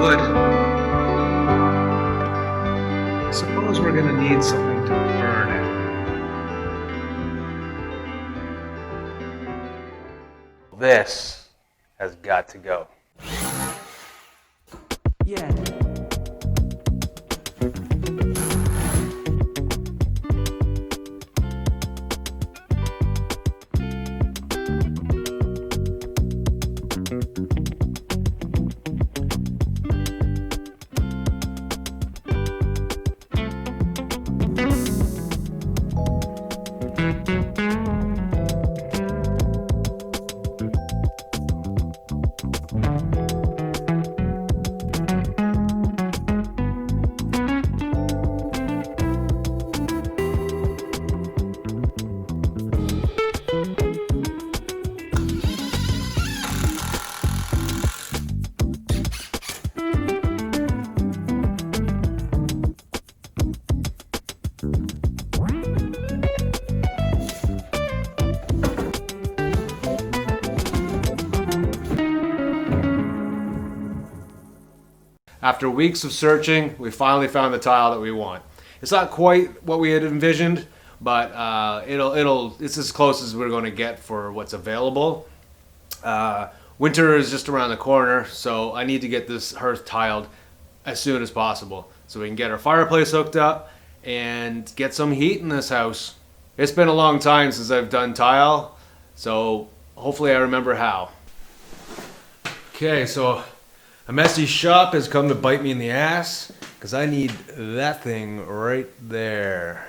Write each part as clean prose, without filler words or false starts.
wood. I suppose we're gonna need something to burn it. This has got to go. Yeah. After weeks of searching, we finally found the tile that we want. It's not quite what we had envisioned, but it's as close as we're going to get for what's available. Winter is just around the corner, so I need to get this hearth tiled as soon as possible so we can get our fireplace hooked up and get some heat in this house. It's been a long time since I've done tile, so hopefully I remember how. Okay, so a messy shop has come to bite me in the ass because I need that thing right there.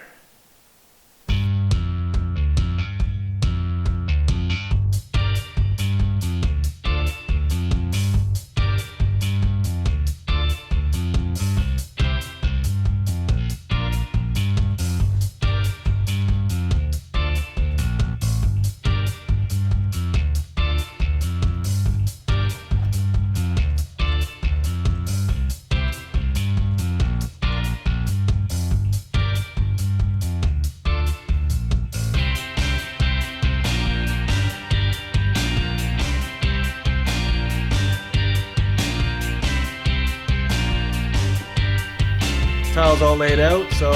Tile's all laid out, so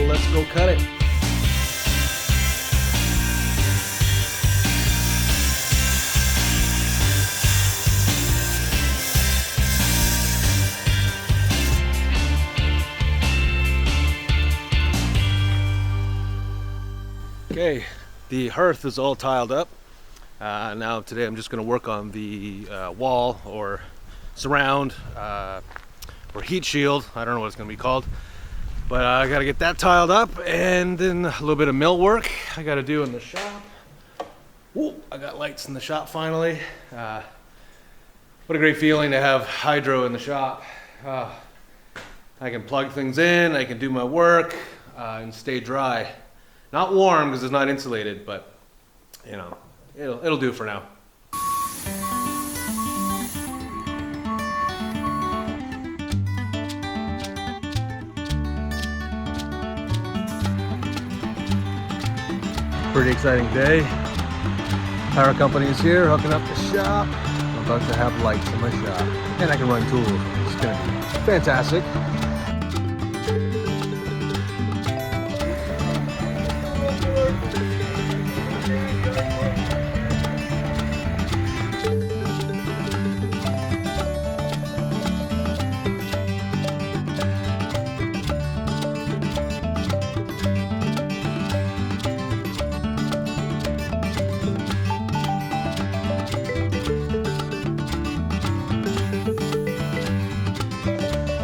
let's go cut it. Okay, the hearth is all tiled up. Now today I'm just going to work on the wall or surround or heat shield. I don't know what it's going to be called. But I got to get that tiled up, and then a little bit of mill work I got to do in the shop. Ooh, I got lights in the shop finally. What a great feeling to have hydro in the shop. I can plug things in, I can do my work, and stay dry. Not warm because it's not insulated, but you know, it'll do for now. Pretty exciting day. Power company is here, hooking up the shop. I'm about to have lights in my shop, and I can run tools. It's gonna be fantastic.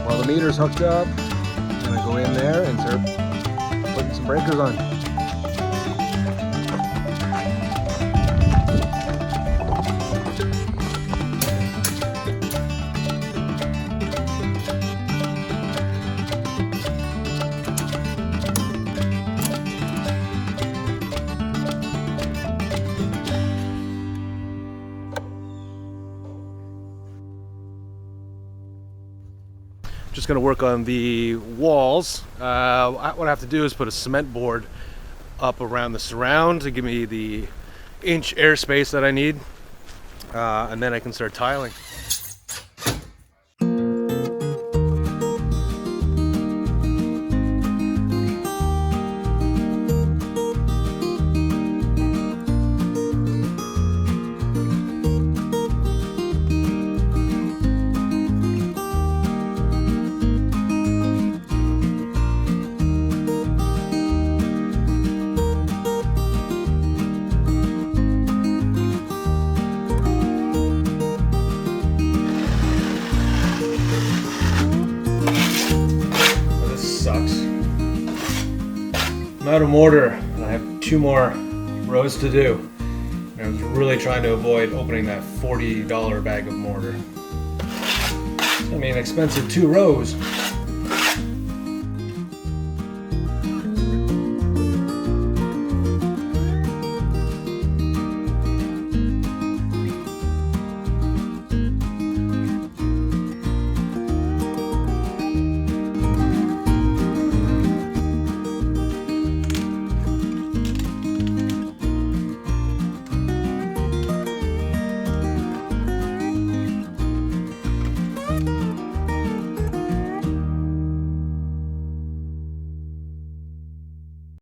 While the meter's hooked up, I'm gonna go in there and start putting some breakers on. Just going to work on the walls. What I have to do is put a cement board up around the surround to give me the inch airspace that I need, and then I can start tiling. out of mortar, and I have 2 more rows to do. And I was really trying to avoid opening that $40 bag of mortar. It's gonna be an expensive 2 rows.